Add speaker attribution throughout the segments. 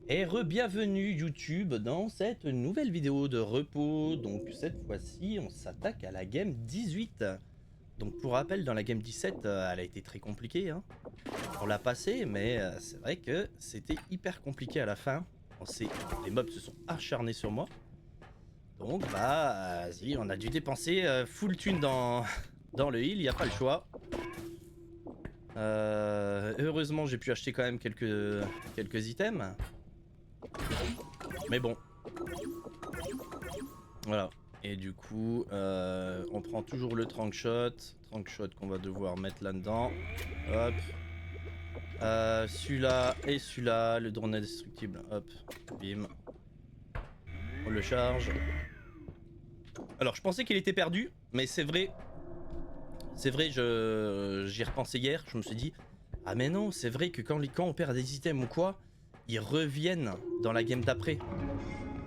Speaker 1: Et re-bienvenue YouTube dans cette nouvelle vidéo de repos. Donc cette fois-ci on s'attaque à la game 18. Donc pour rappel, dans la game 17 elle a été très compliquée hein. On l'a passée mais c'est vrai que c'était hyper compliqué à la fin. Les mobs se sont acharnés sur moi. Donc bah vas-y, on a dû dépenser full thune dans, dans le heal, il n'y a pas le choix. Heureusement j'ai pu acheter quand même quelques items. Mais bon, voilà. Et du coup, on prend toujours le trank shot. Trank shot qu'on va devoir mettre là-dedans. Hop. Celui-là et celui-là. Le drone indestructible. Hop. Bim. On le charge. Alors, je pensais qu'il était perdu. Mais c'est vrai. C'est vrai, j'y ai repensé hier. Je me suis dit, ah mais non, c'est vrai que quand on perd des items ou quoi, ils reviennent dans la game d'après.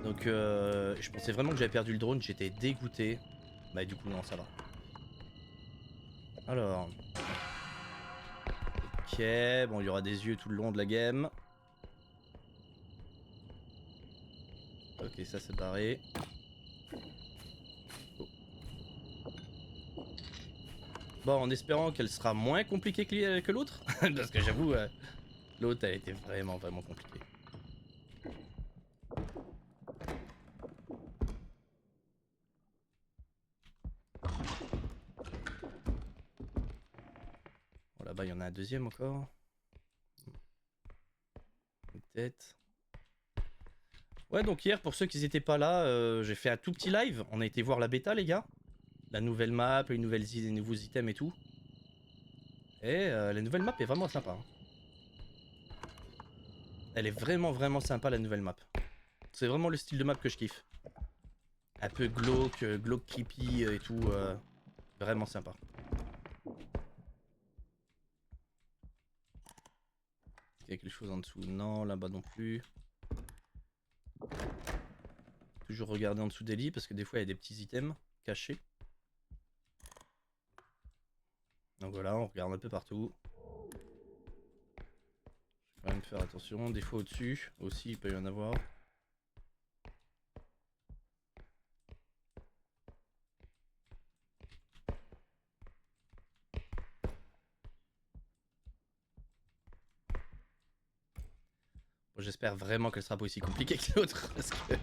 Speaker 1: Donc, je pensais vraiment que j'avais perdu le drone. J'étais dégoûté. Bah du coup, non, ça va. Alors, ok, bon, il y aura des yeux tout le long de la game. Ok, ça c'est barré. Oh. Bon, en espérant qu'elle sera moins compliquée que l'autre. Parce que j'avoue, l'autre a été vraiment compliquée. Bon, là-bas, il y en a un deuxième encore. Peut-être. Ouais, donc hier, pour ceux qui n'étaient pas là, j'ai fait un tout petit live. On a été voir la bêta, les gars. La nouvelle map, les nouveaux items et tout. Et la nouvelle map est vraiment sympa. Hein. Elle est vraiment sympa, la nouvelle map. C'est vraiment le style de map que je kiffe. Un peu glauque, glauque creepy et tout. Vraiment sympa. Il y a quelque chose en dessous. Non, là-bas non plus. Toujours regarder en dessous des lits parce que des fois il y a des petits items cachés. Donc voilà, on regarde un peu partout. Je vais quand même faire attention. Des fois au-dessus aussi, il peut y en avoir. Bon, j'espère vraiment qu'elle sera pas aussi compliquée que l'autre parce que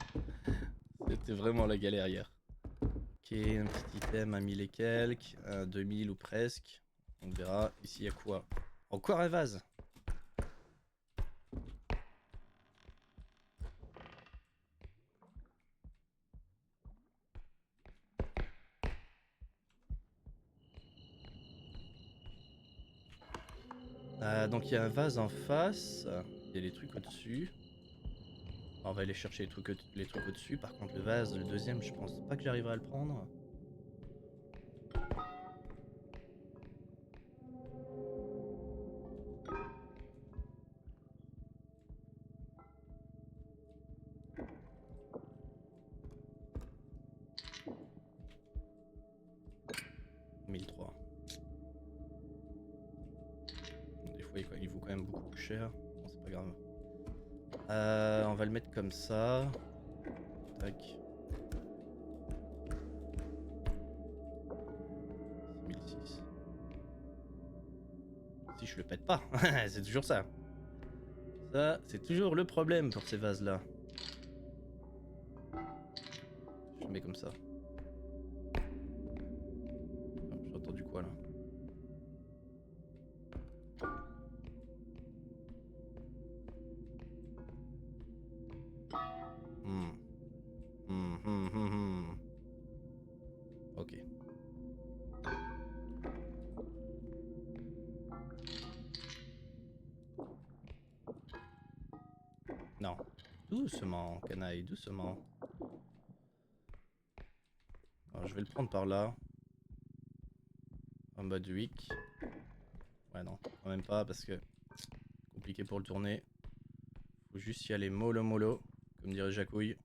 Speaker 1: c'était vraiment la galère hier. Ok, un petit item à 1000 et quelques, à 2000 ou presque. On verra. Ici, il y a quoi? Encore un vase. Donc il y a un vase en face. Il y a les trucs au-dessus. On va aller chercher les trucs au-dessus. Par contre, le vase, le deuxième, je pense pas que j'arriverai à le prendre. Mille trois. Des fois, il vaut quand même beaucoup plus cher. Bon, c'est pas grave. On va le mettre comme ça. Tac. 6006. Si je le pète pas, c'est toujours ça. Ça, c'est toujours le problème pour ces vases-là. Je le mets comme ça. Oh, j'ai entendu quoi là? Hmm. Ok. Non. Doucement, canaille, doucement. Alors, je vais le prendre par là. En mode weak. Ouais, non, quand même pas parce que compliqué pour le tourner. Faut juste y aller mollo mollo, comme dirait Jacouille.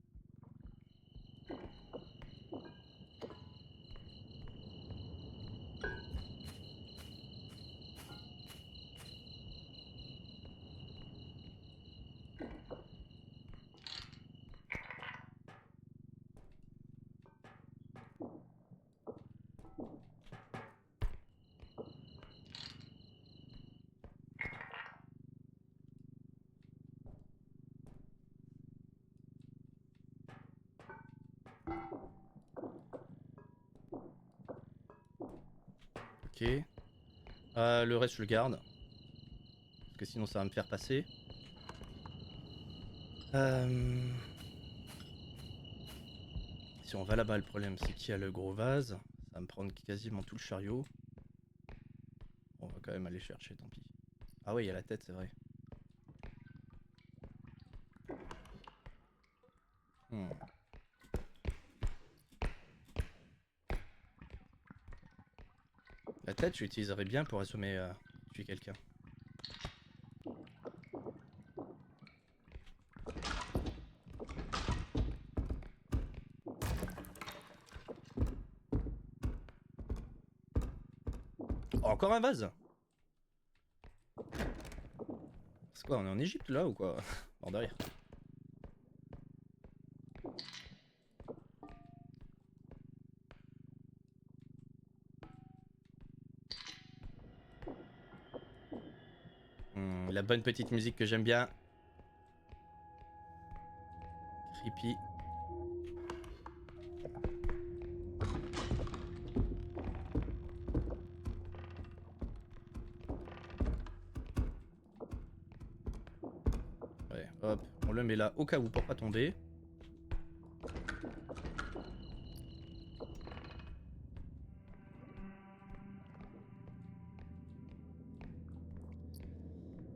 Speaker 1: Ok. Le reste je le garde. Parce que sinon ça va me faire passer. Si on va là-bas, le problème c'est qu'il y a le gros vase. Ça va me prendre quasiment tout le chariot. On va quand même aller chercher, tant pis. Ah ouais, il y a la tête, c'est vrai. La tête, je l'utiliserais bien pour assommer, tuer quelqu'un. Oh, encore un vase. C'est quoi, on est en Égypte là ou quoi? Bon, derrière. La bonne petite musique que j'aime bien. Creepy. Ouais, hop, on le met là au cas où pour pas tomber.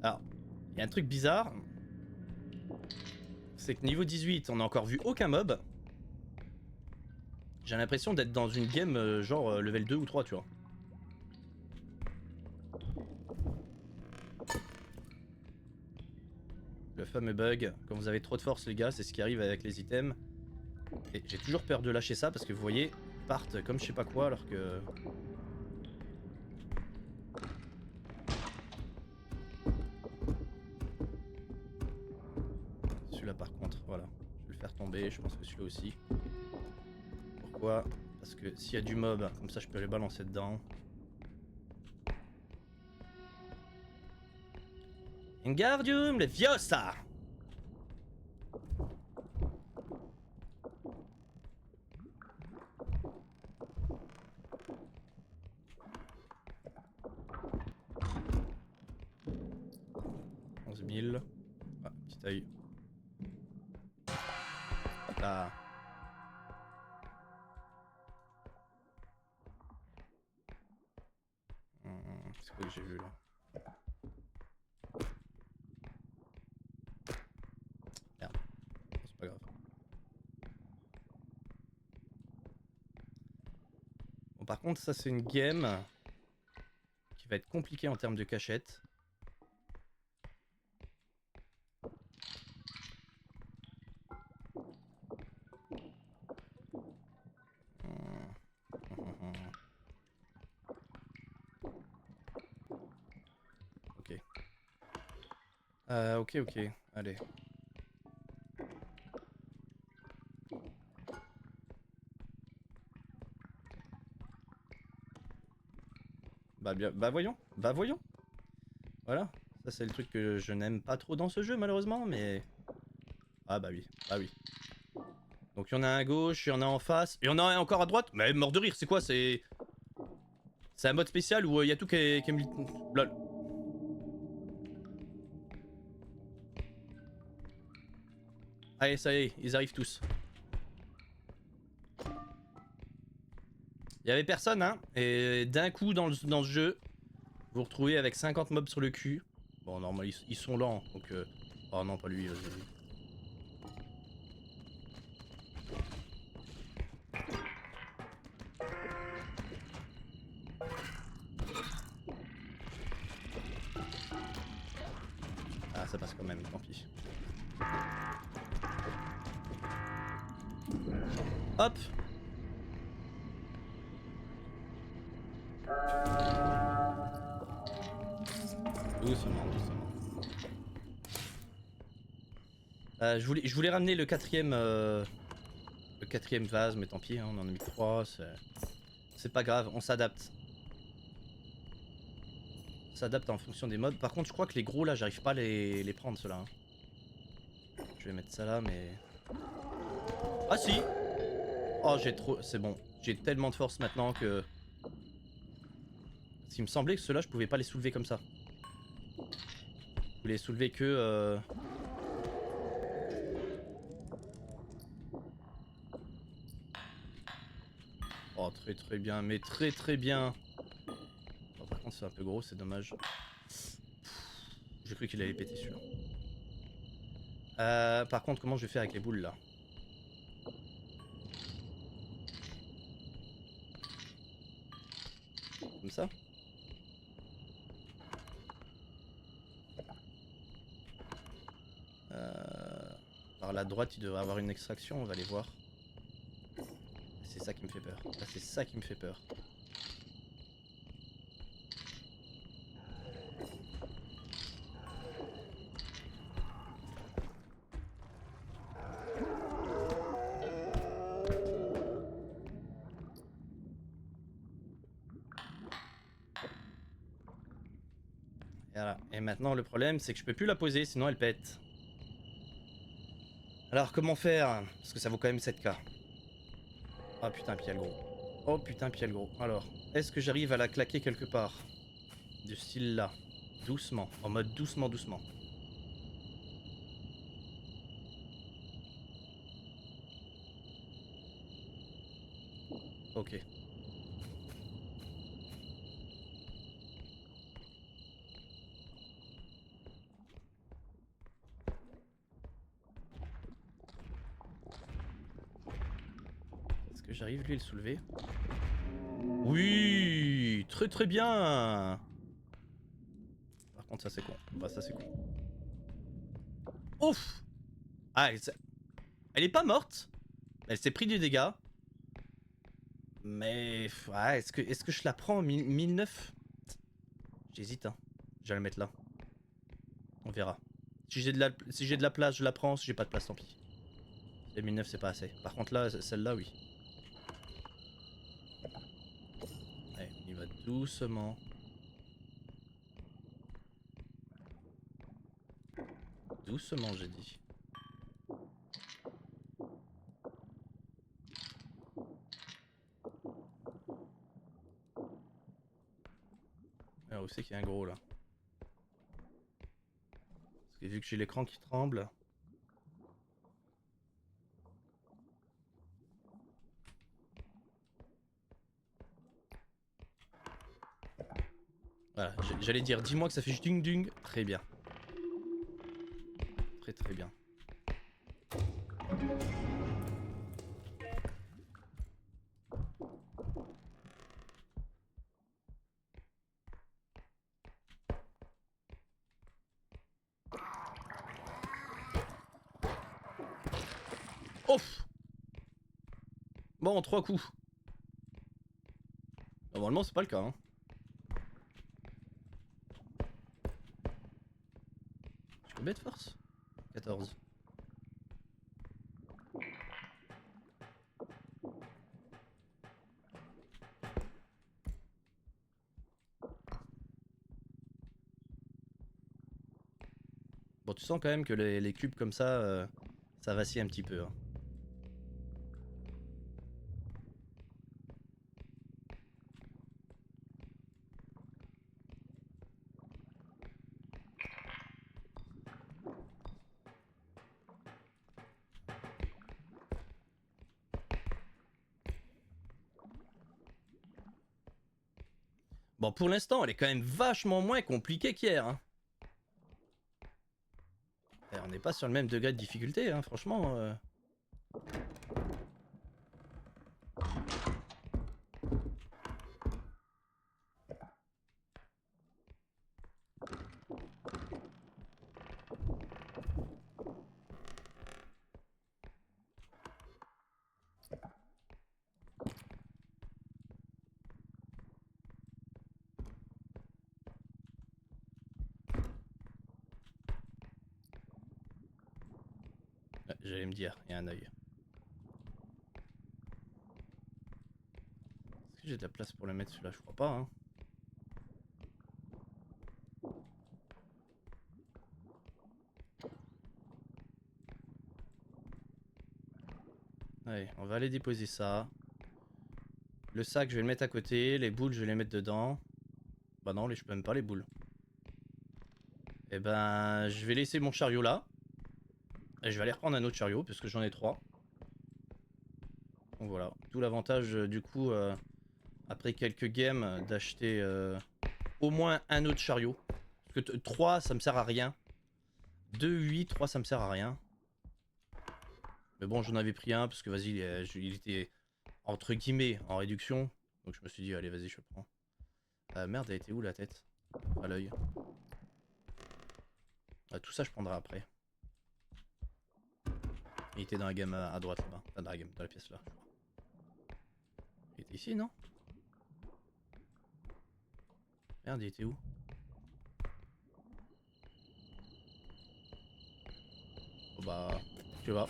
Speaker 1: Alors, il y a un truc bizarre. C'est que niveau 18, on n'a encore vu aucun mob. J'ai l'impression d'être dans une game genre level 2 ou 3, tu vois. Le fameux bug, quand vous avez trop de force les gars, c'est ce qui arrive avec les items. Et j'ai toujours peur de lâcher ça parce que vous voyez, ils partent comme je sais pas quoi alors que... Celui-là par contre, voilà. Je vais le faire tomber, je pense que celui-là aussi. Pourquoi? Parce que s'il y a du mob, comme ça je peux les balancer dedans. Wingardium Leviosa! 11 000. Ah, petit œil. Hop là. C'est quoi que j'ai vu là? Merde. C'est pas grave. Bon, par contre, ça c'est une game qui va être compliquée en termes de cachette. Ok. Ok, ok. Allez. Bah bien, bah voyons, bah voyons. Voilà, ça c'est le truc que je n'aime pas trop dans ce jeu malheureusement, mais... Ah bah oui, bah oui. Donc il y en a un à gauche, il y en a en face, il y en a un encore à droite. Mais mort de rire, c'est quoi? C'est un mode spécial où il y a tout qui est lol. Allez, ça y est, ils arrivent tous. Il y avait personne, hein, et d'un coup dans ce jeu, vous vous retrouvez avec 50 mobs sur le cul. Bon, normalement, ils sont lents, donc... Oh non, pas lui, vas-y. Ah, ça passe quand même, tant pis. Hop! Doucement, doucement. Je voulais ramener le quatrième vase, mais tant pis, hein, on en a mis 3. C'est pas grave, on s'adapte. On s'adapte en fonction des mobs. Par contre, je crois que les gros là, j'arrive pas à les prendre ceux-là. Hein. Je vais mettre ça là, mais... Ah si! Oh, j'ai trop... C'est bon. J'ai tellement de force maintenant que... Parce qu'il me semblait que ceux-là, je pouvais pas les soulever comme ça. Je pouvais les soulever que... Oh, très bien, mais très bien. Oh, par contre, c'est un peu gros, c'est dommage. J'ai cru qu'il allait péter celui-là. Par contre, comment je vais faire avec les boules là? Comme ça? Par la droite, il devrait avoir une extraction, on va aller voir. C'est ça qui me fait peur. Là, c'est ça qui me fait peur. Et voilà. Et maintenant, le problème, c'est que je peux plus la poser, sinon elle pète. Alors, comment faire? Parce que ça vaut quand même 7K. Oh putain, puis il y a le gros. Oh putain, puis il y a le gros. Alors, est-ce que j'arrive à la claquer quelque part? De ce style là. Doucement. En mode doucement. Ok. Est-ce que j'arrive lui à le soulever? Oui, très bien. Par contre, ça c'est con. Bah, ça c'est con. Ouf. Ah, elle est pas morte. Elle s'est pris du dégât. Mais ouais, est-ce que je la prends en 1009? J'hésite, hein. Je vais la mettre là. On verra. Si j'ai de la place, je la prends. Si j'ai pas de place, tant pis. Les 1009, c'est pas assez. Par contre, là, celle-là, oui. Allez, on y va doucement. Doucement, j'ai dit. Alors, où c'est qu'il y a un gros là? Parce que vu que j'ai l'écran qui tremble. Voilà, j'allais dire, dis-moi que ça fait dung dung. Très bien. Très bien. Ouf. Bon, 3 coups. Normalement, c'est pas le cas, hein. J'ai combien de force? 14. Bon, tu sens quand même que les cubes comme ça vacille un petit peu, hein. Bon, pour l'instant, elle est quand même vachement moins compliquée qu'hier, hein. Et on n'est pas sur le même degré de difficulté, hein, franchement. Ouais, j'allais me dire, il y a un œil. Est-ce que j'ai de la place pour le mettre celui-là? Je crois pas, hein. Allez, on va aller déposer ça. Le sac, je vais le mettre à côté. Les boules, je vais les mettre dedans. Bah non, je peux même pas les boules. Et ben, je vais laisser mon chariot là. Et je vais aller reprendre un autre chariot, parce que j'en ai 3. Donc voilà, tout l'avantage du coup, après quelques games, d'acheter au moins un autre chariot. Parce que 3 ça me sert à rien. 2, 8, 3 ça me sert à rien. Mais bon, j'en avais pris un parce que vas-y, il était entre guillemets en réduction. Donc je me suis dit, allez, vas-y, je le prends. Merde, elle était où la tête? À l'œil. Tout ça, je prendrai après. Il était dans la gamme à droite là-bas. Enfin, dans la gamme, dans la pièce là. Il était ici, non? Merde, il était où? Oh bah, tu vois.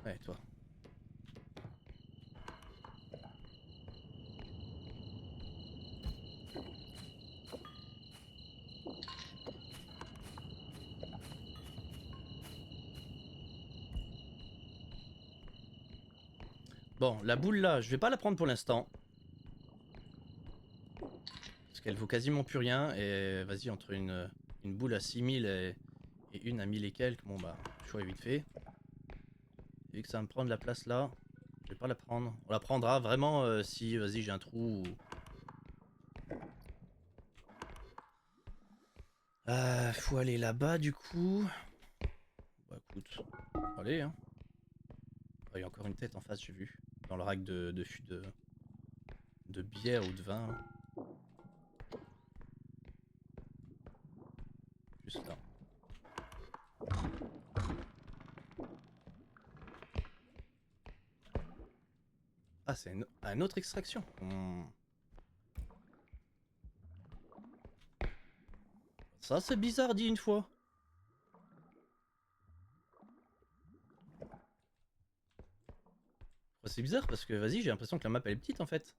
Speaker 1: Ouais, toi. Bon, la boule là, je vais pas la prendre pour l'instant. Parce qu'elle vaut quasiment plus rien. Et vas-y, entre une boule à 6000 et une à 1000 et quelques, bon bah, le choix est vite fait. Vu que ça va me prendre de la place là, je vais pas la prendre. On la prendra vraiment si, vas-y, j'ai un trou. Faut aller là-bas du coup. Bah écoute, allez hein. Il y a encore une tête en face, j'ai vu. Dans le rack de bière ou de vin. Juste là. Ah, c'est une autre extraction. Ça, c'est bizarre, dit une fois. C'est bizarre parce que, vas-y, j'ai l'impression que la map elle est petite en fait.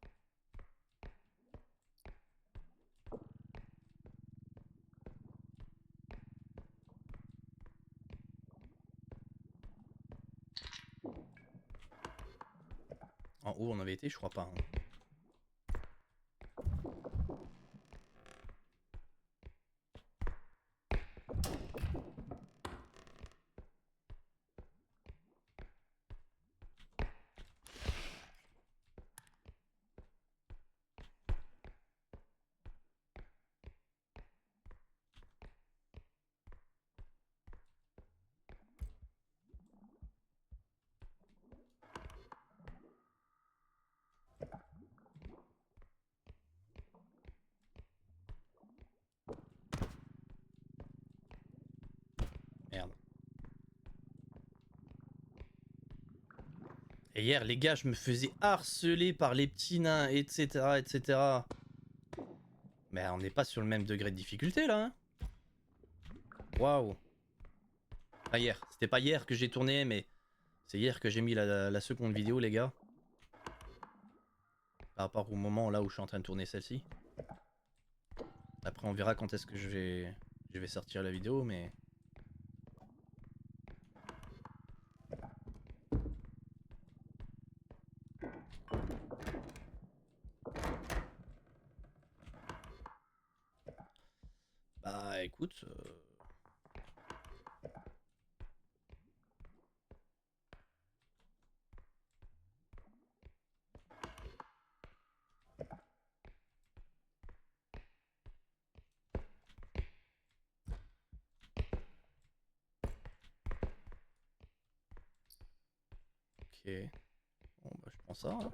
Speaker 1: En haut, on avait été, je crois pas. Hein. Merde. Et hier, les gars, je me faisais harceler par les petits nains, etc., etc. Mais on n'est pas sur le même degré de difficulté là. Hein. Waouh. Pas hier. C'était pas hier que j'ai tourné, mais c'est hier que j'ai mis la seconde vidéo, les gars. Par rapport au moment là où je suis en train de tourner celle-ci. Après, on verra quand est-ce que je vais sortir la vidéo, mais. Bah écoute. Ok. Bon bah je prends ça. Hein.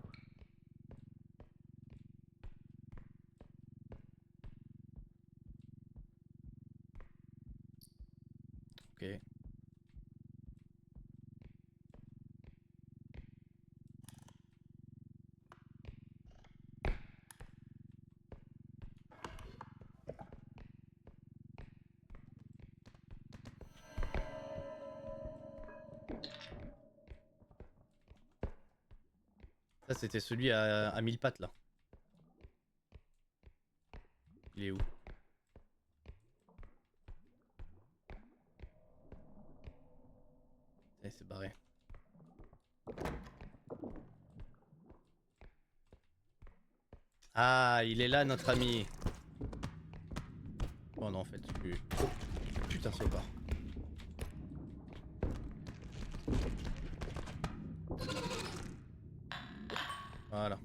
Speaker 1: Ok. Ça c'était celui à 1000 pattes là. Il est où? Il s'est barré. Ah, il est là notre ami. Oh non en fait, oh, putain salopard. Voilà.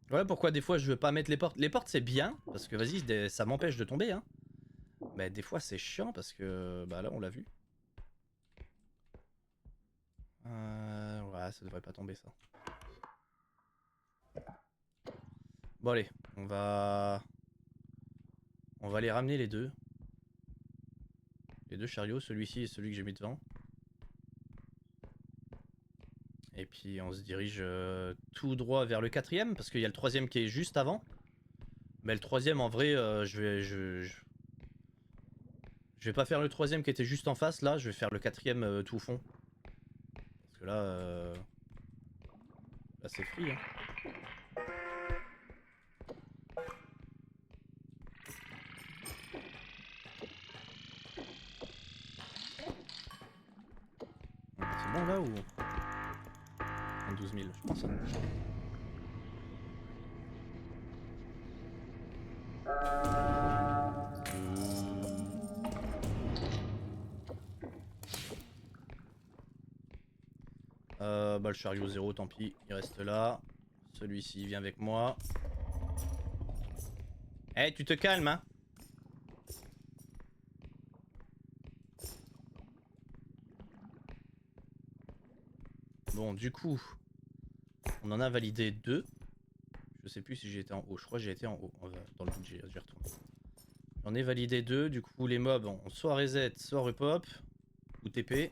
Speaker 1: Voilà pourquoi des fois je veux pas mettre les portes. Les portes c'est bien, parce que vas-y, ça m'empêche de tomber hein. Mais des fois c'est chiant parce que, bah là on l'a vu. Ouais, ça devrait pas tomber ça. Bon allez, on va aller ramener les deux. Les deux chariots, celui-ci et celui que j'ai mis devant. Et puis on se dirige tout droit vers le quatrième, parce qu'il y a le troisième qui est juste avant. Mais le troisième en vrai, je vais pas faire le troisième qui était juste en face là, je vais faire le quatrième tout au fond. Parce que là c'est free hein. C'est bon là ou 12 000, je pense. Bah le chariot 0, tant pis, il reste là. Celui-ci vient avec moi. Eh, hey, tu te calmes hein. Bon, du coup, on en a validé 2. Je sais plus si j'ai été en haut, je crois que j'ai été en haut. Dans le budget, j'y retourne. J'en ai validé 2, du coup les mobs ont soit reset, soit repop, ou TP.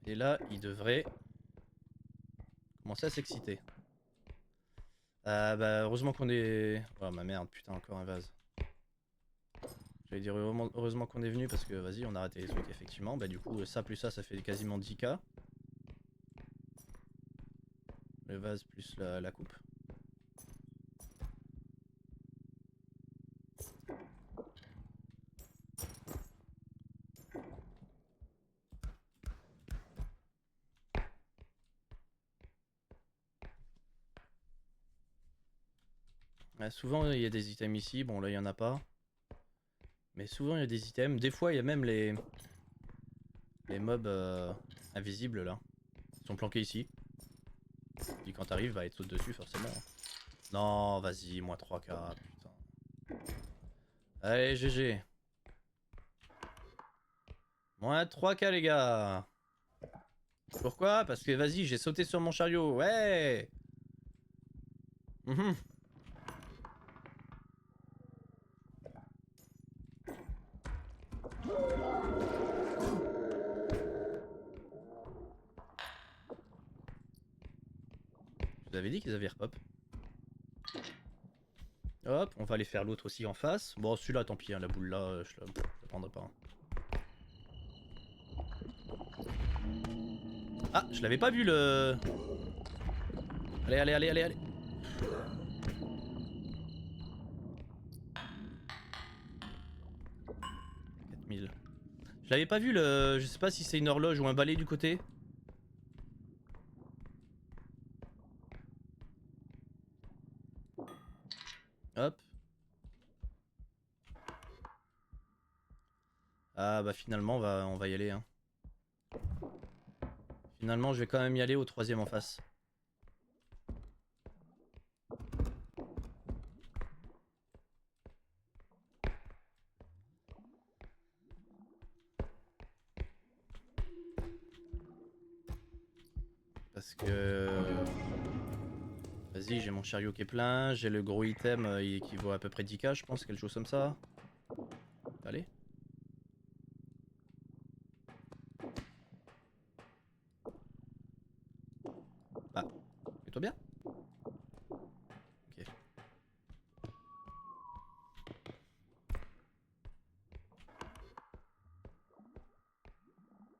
Speaker 1: Et là, ils devraient commencer à s'exciter. Bah heureusement qu'on est... Oh ma merde, putain, encore un vase. J'allais dire heureusement qu'on est venu parce que vas-y, on a raté les trucs effectivement. Bah du coup, ça plus ça fait quasiment 10k. Le vase plus la coupe. Souvent il y a des items ici, bon là il y en a pas. Mais souvent il y a des items. Des fois il y a même les mobs invisibles là. Ils sont planqués ici. Puis quand t'arrives, bah ils te sautent dessus forcément. Non, vas-y, moins 3k, putain. Allez, GG. Moins 3k les gars. Pourquoi? Parce que vas-y, j'ai sauté sur mon chariot, ouais. Je vous avais dit qu'ils avaient repop. Hop, on va aller faire l'autre aussi en face. Bon, celui-là, tant pis, hein, la boule là, je la prendrai pas. Ah, je l'avais pas vu le... Allez, allez, allez, allez, allez. 4000. Je l'avais pas vu le... Je sais pas si c'est une horloge ou un balai du côté. Hop. Ah bah finalement on va y aller hein. Finalement je vais quand même y aller au troisième en face. Parce que... Vas-y, j'ai mon chariot qui est plein, j'ai le gros item qui vaut à peu près 10k je pense, quelque chose comme ça. Allez. Bah, fais-toi bien. Ok.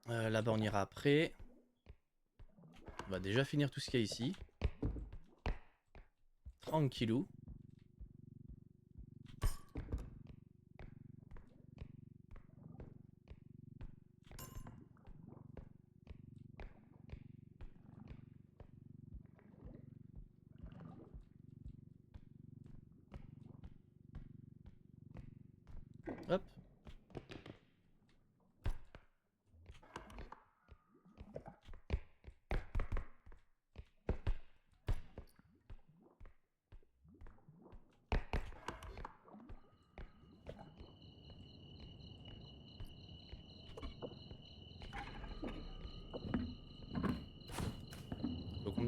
Speaker 1: Là-bas on ira après. On va déjà finir tout ce qu'il y a ici. Tranquillou.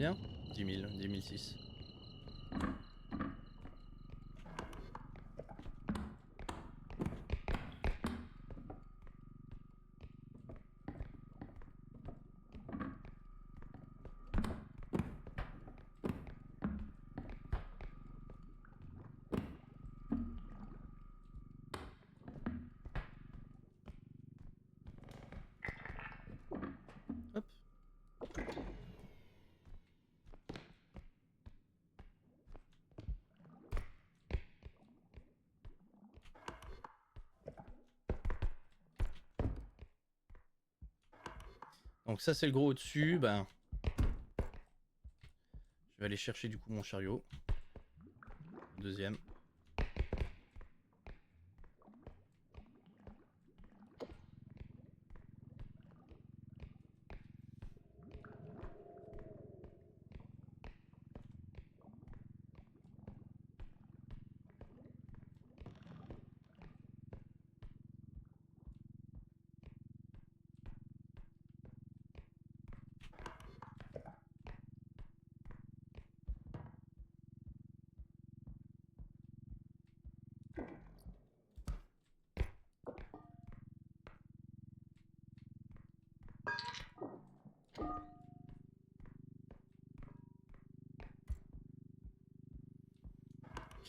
Speaker 1: combien? 10 000, 10 006. Hop. Donc ça c'est le gros au-dessus, ben... Je vais aller chercher du coup mon chariot. Deuxième.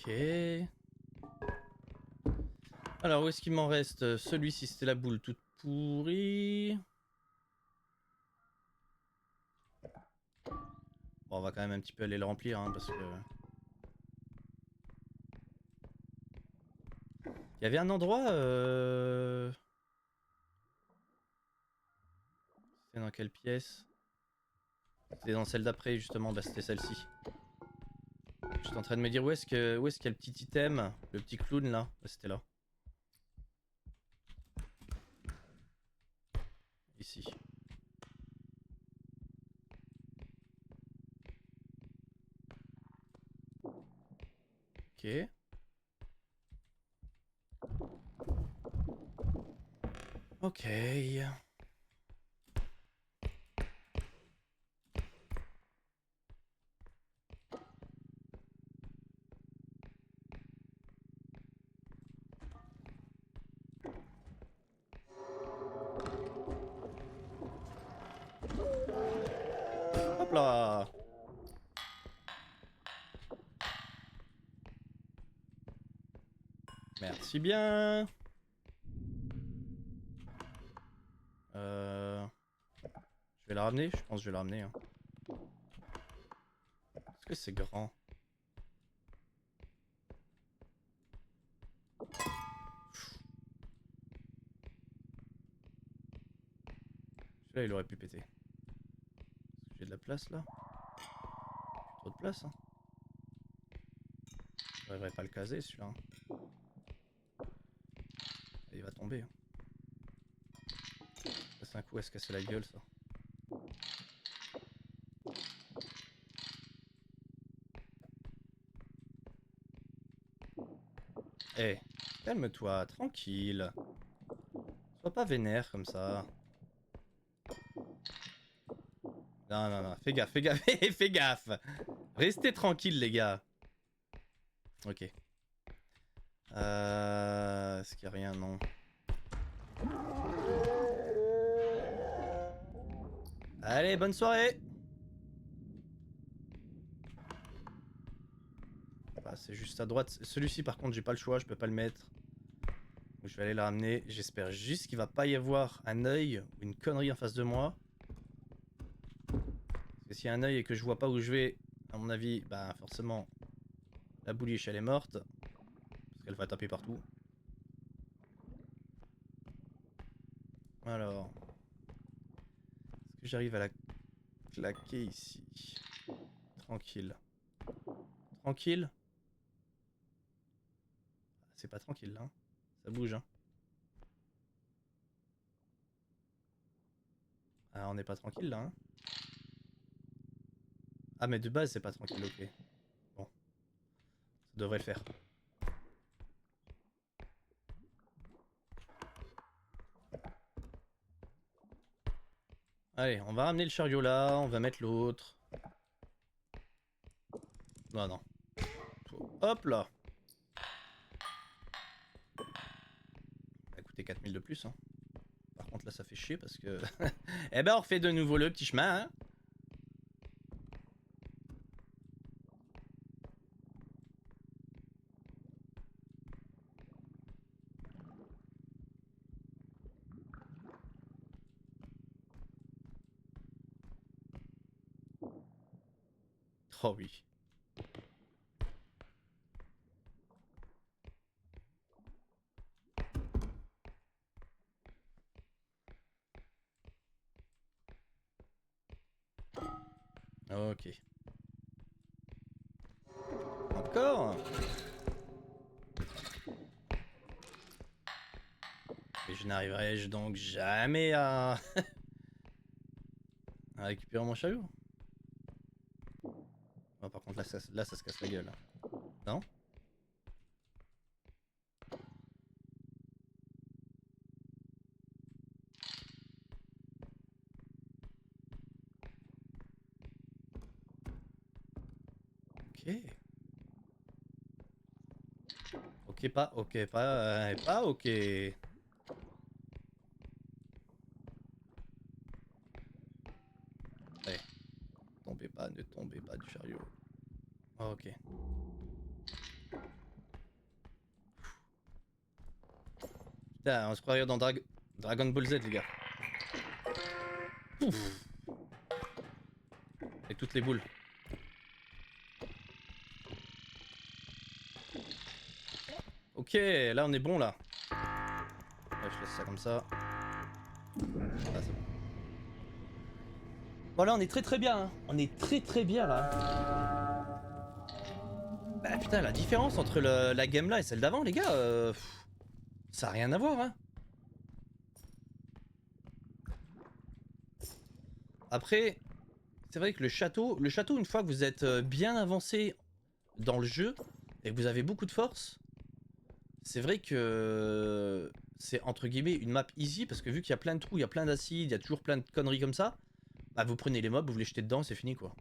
Speaker 1: Ok. Alors où est-ce qu'il m'en reste? Celui-ci c'était la boule toute pourrie. Bon, on va quand même un petit peu aller le remplir hein, parce que... Il y avait un endroit... C'était dans quelle pièce? C'était dans celle d'après justement, bah c'était celle-ci. J'étais en train de me dire où est-ce qu'il y a le petit item, le petit clown là. Bah, c'était là. Ici. Ok. Ok. Hop là. Merci bien. Je vais la ramener, je pense que je vais la ramener. Hein. Est-ce que c'est grand? Celui-là il aurait pu péter. Est-ce que j'ai de la place là? Trop de place hein. Je devrais pas le caser celui-là. Hein. Il va tomber. Hein. C'est un coup à se casser la gueule ça. Eh, hey, calme-toi, tranquille. Sois pas vénère comme ça. Non, non, non, fais gaffe, fais gaffe, fais gaffe. Restez tranquille les gars. Ok. Est-ce qu'il y a rien? Non. Allez, bonne soirée. Bah, c'est juste à droite. Celui-ci par contre j'ai pas le choix, je peux pas le mettre. Donc je vais aller la ramener. J'espère juste qu'il va pas y avoir un œil ou une connerie en face de moi. Parce que s'il y a un œil et que je vois pas où je vais, à mon avis, bah forcément la bouliche elle est morte. Parce qu'elle va taper partout. Alors. Est-ce que j'arrive à la claquer ici? Tranquille. Tranquille? C'est pas tranquille là. Hein. Ça bouge hein. Ah on n'est pas tranquille là hein. Ah mais de base c'est pas tranquille, ok. Bon. Ça devrait le faire. Allez, on va ramener le chariot là, on va mettre l'autre. Non, non. Hop là. Ça va coûter 4000 de plus. Hein. Par contre, là, ça fait chier parce que... eh ben, on refait de nouveau le petit chemin. Hein. Oh oui. Ok. Encore. Et je n'arriverai donc jamais à... à récupérer mon chariot. Oh, par contre, là, ça se casse la gueule. Non? Ok. Ok, pas ok. Ouais. Ne tombez pas du chariot. Ok. Putain, on se croirait dans Dragon Ball Z, les gars. Pouf. Avec toutes les boules. Ok, là on est bon là. Ouais, je laisse ça comme ça. Là, c'est bon. Voilà, on est très bien. Hein. On est très bien là. Bah putain, la différence entre la game là et celle d'avant, les gars, ça a rien à voir. Hein. Après, c'est vrai que le château, une fois que vous êtes bien avancé dans le jeu et que vous avez beaucoup de force, c'est vrai que c'est entre guillemets une map easy parce que vu qu'il y a plein de trous, il y a plein d'acides, il y a toujours plein de conneries comme ça, bah vous prenez les mobs, vous les jetez dedans, c'est fini quoi.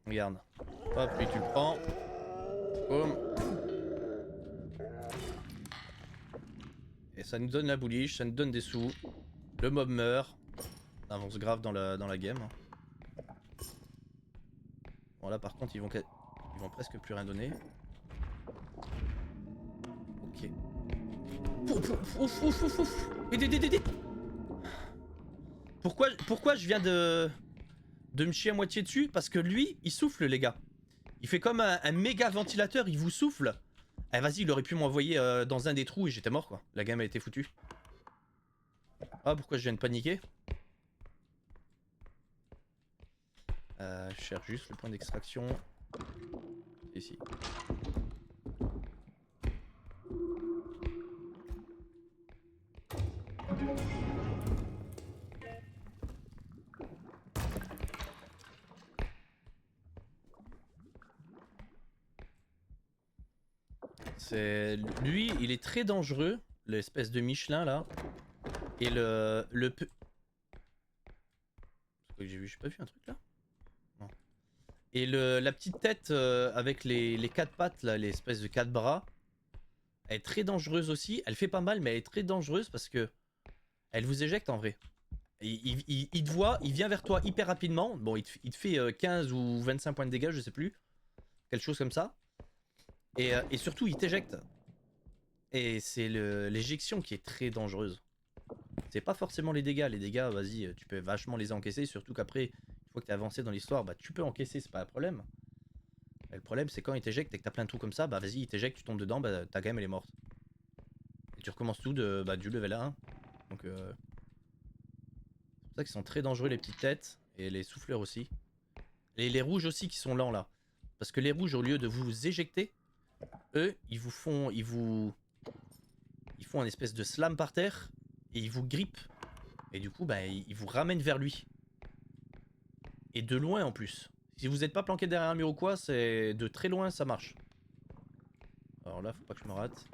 Speaker 1: Regarde. Hop, lui tu le prends. Boum. Et ça nous donne la bouliche, ça nous donne des sous. Le mob meurt. On avance grave dans la game. Bon là par contre ils vont presque plus rien donner. Ok. Ouf, ouf, ouf, ouf. Pourquoi je viens de me chier à moitié dessus? Parce que lui, il souffle les gars. Il fait comme un méga ventilateur, il vous souffle. Eh vas-y, il aurait pu m'envoyer dans un des trous et j'étais mort quoi. La game a été foutue. Ah pourquoi je viens de paniquer? Je cherche juste le point d'extraction. Ici. C'est lui, il est très dangereux, l'espèce de Michelin là. Et le peu... C'est quoi que j'ai vu? J'ai pas vu un truc là? Non. Et la petite tête avec les quatre pattes là, l'espèce de quatre bras, elle est très dangereuse aussi. Elle fait pas mal, mais elle est très dangereuse parce que elle vous éjecte en vrai. Il te voit, il vient vers toi hyper rapidement. Bon, il te fait 15 ou 25 points de dégâts, je sais plus. Quelque chose comme ça. Et surtout, il t'éjecte. Et c'est l'éjection qui est très dangereuse. C'est pas forcément les dégâts. Les dégâts, vas-y, tu peux vachement les encaisser. Surtout qu'après, une fois que t'es avancé dans l'histoire, bah tu peux encaisser, c'est pas un problème. Mais le problème, c'est quand il t'éjecte et que t'as plein de trous comme ça, bah vas-y, il t'éjecte, tu tombes dedans, bah ta game elle est morte. Et tu recommences tout du level 1. Donc c'est pour ça qu'ils sont très dangereux les petites têtes. Et les souffleurs aussi. Et les rouges aussi qui sont lents là. Parce que les rouges, au lieu de vous éjecter, eux, ils font un espèce de slam par terre et ils vous grippent. Et du coup, bah, ils vous ramènent vers lui. Et de loin en plus. Si vous n'êtes pas planqué derrière un mur ou quoi, c'est de très loin, ça marche. Alors là, faut pas que je me rate.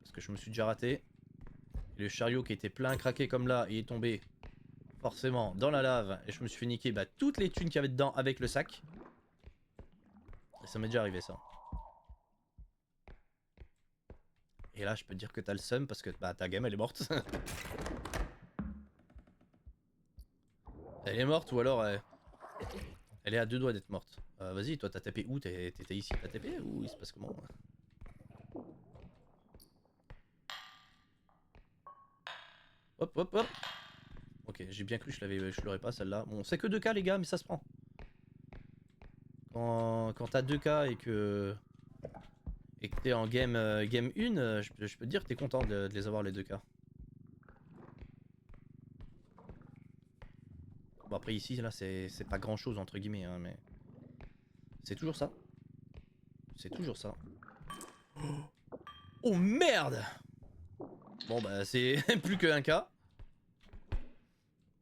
Speaker 1: Parce que je me suis déjà raté. Et le chariot qui était plein craqué comme là, il est tombé forcément dans la lave. Et je me suis fait niquer toutes les thunes qu'il y avait dedans avec le sac. Et ça m'est déjà arrivé ça. Et là je peux te dire que t'as le seum parce que ta game elle est morte. Elle est morte ou alors elle est à 2 doigts d'être morte. Vas-y, toi t'as tapé où? T'étais ici, t'as tapé ou il se passe comment? Hop hop hop. Ok, j'ai bien cru que je l'aurais pas celle-là. Bon, c'est que 2K les gars, mais ça se prend. Quand t'as 2K et que t'es en game 1, je peux te dire que t'es content de les avoir les 2K. Bon après ici là c'est pas grand chose entre guillemets hein, mais c'est toujours ça. C'est toujours ça. Oh merde! Bon bah c'est plus que 1K.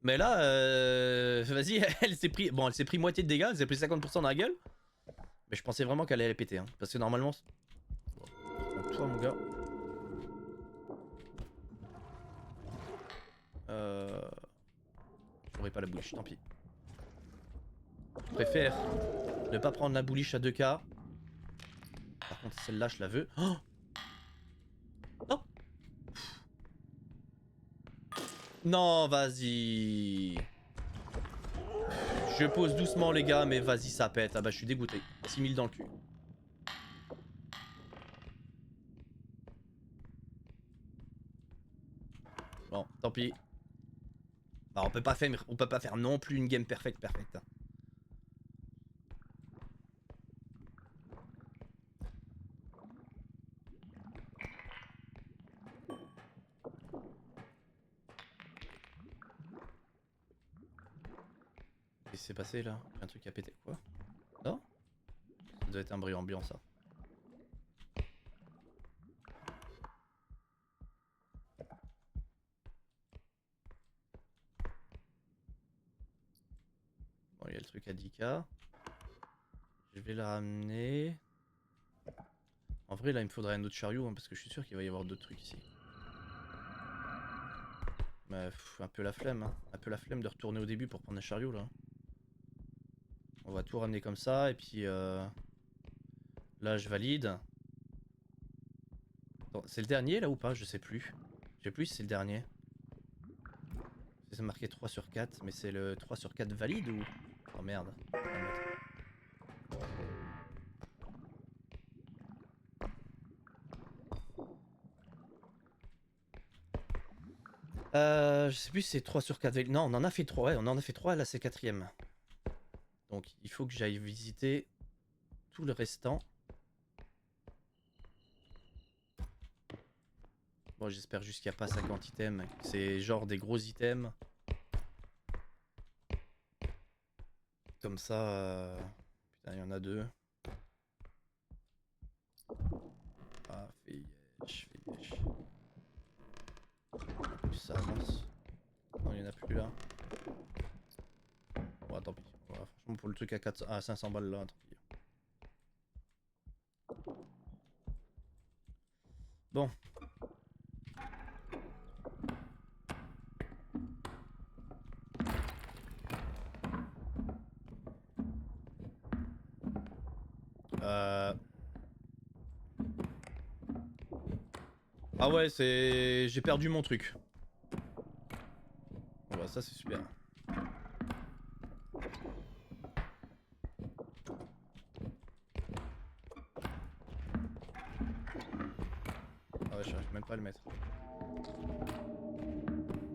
Speaker 1: Mais là, vas-y, elle s'est pris... Bon, elle s'est pris moitié de dégâts, elle s'est pris 50% dans la gueule. Mais je pensais vraiment qu'elle allait péter, hein. Parce que normalement... Bon, toi, mon gars... J'aurais pas la bouliche, tant pis. Je préfère ne pas prendre la bouliche à 2K. Par contre, celle-là, je la veux. Oh non. Non, vas-y. Je pose doucement, les gars, mais vas-y, ça pète. Ah bah, je suis dégoûté. 6000 dans le cul. Bon, tant pis. Bah, on peut pas faire non plus une game perfecte. Qu'est-ce qui s'est passé là? Un truc a pété quoi? Non? Ça doit être un bruit ambiant ça. Bon, il y a le truc à 10K. Je vais le ramener. En vrai là il me faudrait un autre chariot hein, parce que je suis sûr qu'il va y avoir d'autres trucs ici. Mais un peu la flemme hein. Un peu la flemme de retourner au début pour prendre un chariot là. On va tout ramener comme ça et puis là je valide. C'est le dernier là ou pas? Je sais plus. Je sais plus si c'est le dernier. C'est marqué 3 sur 4 mais c'est le 3 sur 4 valide ou... Oh merde. Je sais plus si c'est 3 sur 4. Non, on en a fait 3. Ouais, on en a fait 3. Là, c'est 4ème. Donc, il faut que j'aille visiter tout le restant. Bon, j'espère juste qu'il n'y a pas 50 items. C'est genre des gros items. Comme ça. Putain, il y en a 2. Ah, fais yesh. Ça avance. Non, il n'y en a plus là. Bon, tant pis. Voilà, franchement, pour le truc à 500 balles là, tant pis. Bon. Ah ouais, c'est... J'ai perdu mon truc. Bon bah ça c'est super. Ah ouais, j'arrive même pas à le mettre.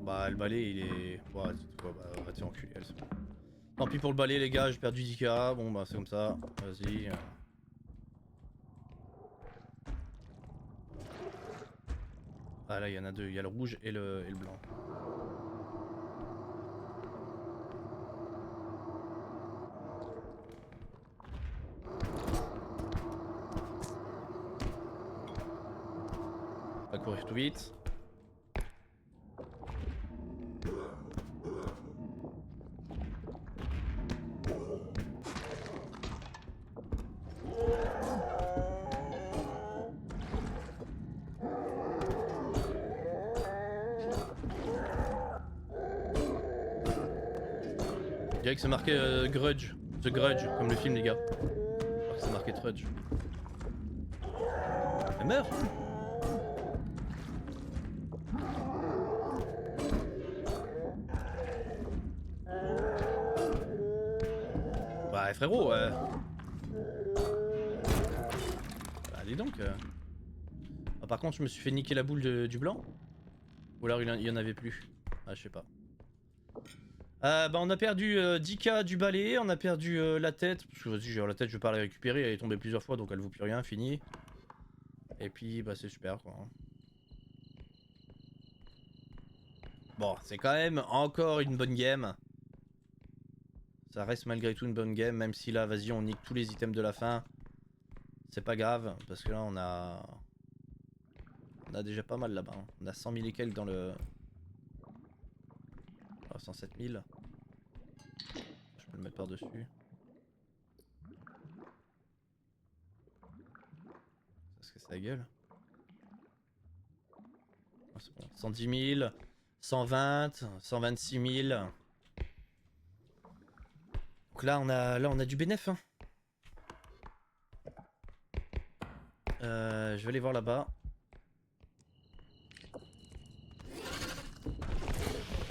Speaker 1: Bah le balai il est... Ouais, bah va te faire enculer. Tant pis pour le balai les gars, j'ai perdu 10K. Bon bah c'est comme ça, vas-y. Ah là il y en a 2, il y a le rouge et le blanc. On va courir tout vite. dirait que c'est marqué Grudge. The Grudge, comme le film, les gars. Je crois que c'est marqué Trudge. Elle meurt. Bah frérot, bah, dis donc. Ah, par contre, je me suis fait niquer la boule du blanc. Ou alors il y en avait plus. Ah, je sais pas. Bah on a perdu 10k du balai, on a perdu la tête. Parce que vas-y, la tête, je vais pas la récupérer, elle est tombée plusieurs fois donc elle vaut plus rien, fini. Et puis bah c'est super quoi. Bon, c'est quand même encore une bonne game. Ça reste malgré tout une bonne game, même si là, vas-y, on nique tous les items de la fin. C'est pas grave, parce que là, on a déjà pas mal là-bas. Hein. On a 100 000 et quelques dans le... Oh, 107 000. Je peux le mettre par-dessus. Ça se casse la gueule. Oh, c'est bon. 110 000, 120, 126 000. Donc là, on a du bénéf. Hein. Je vais aller voir là-bas.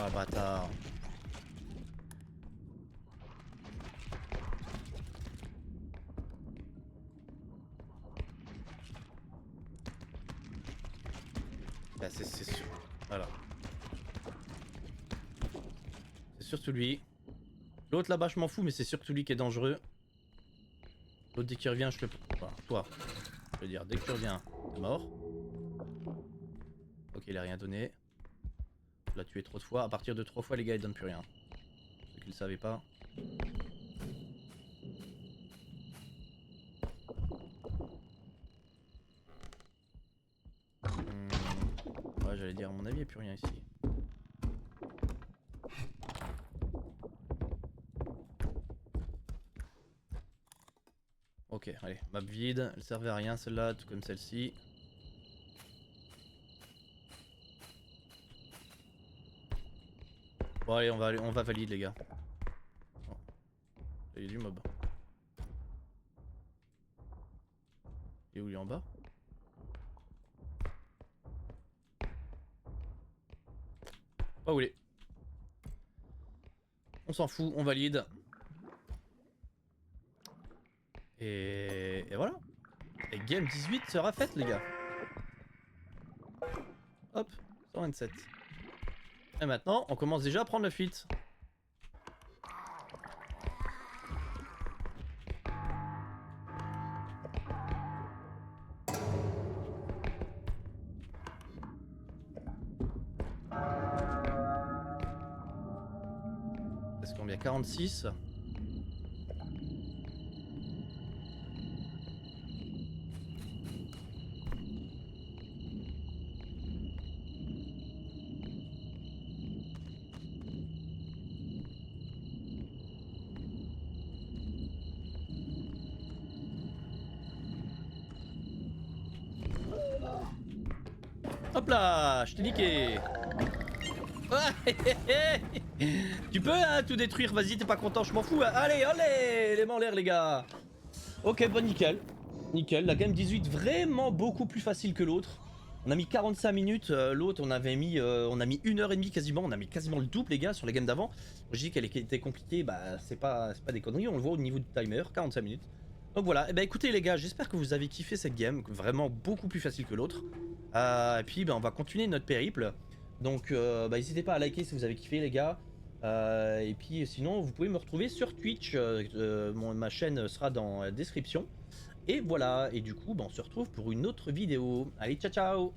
Speaker 1: Ah bâtard. Bah c'est sûr. Voilà. C'est surtout lui. L'autre là-bas je m'en fous mais c'est surtout lui qui est dangereux. L'autre dès qu'il revient je le... Enfin, toi. Je veux dire dès que tu reviens, t'es mort. Ok il a rien donné. Tu l'as tué trop de fois. À partir de 3 fois les gars ils donnent plus rien. Ceux qui le savaient pas. Ouais j'allais dire à mon avis il n'y a plus rien ici. Ok allez, map vide, elle servait à rien celle-là, tout comme celle-ci. Bon allez on va valide les gars. Oh. Il y a du mob. Il est où il est en bas? Pas où il est. On s'en fout, on valide. Et voilà. Et game 18 sera faite les gars. Hop, 127. Et maintenant, on commence déjà à prendre la fuite. Est-ce qu'on est à 46? Hop là, je t'ai niqué. Tu peux hein, tout détruire, vas-y, t'es pas content, je m'en fous. Hein. Allez, allez, les mains en l'air les gars. Ok, bon nickel. Nickel, la game 18 vraiment beaucoup plus facile que l'autre. On a mis 45 minutes, l'autre on a mis 1h30 quasiment, on a mis quasiment le double les gars sur la game d'avant. Je dis qu'elle était compliquée, bah c'est pas des conneries, on le voit au niveau du timer, 45 minutes. Donc voilà, et bah écoutez les gars, j'espère que vous avez kiffé cette game, vraiment beaucoup plus facile que l'autre. Et puis bah, on va continuer notre périple. Donc bah, n'hésitez pas à liker si vous avez kiffé les gars. Et puis sinon vous pouvez me retrouver sur Twitch, ma chaîne sera dans la description. Et voilà, et du coup bah, on se retrouve pour une autre vidéo. Allez ciao ciao.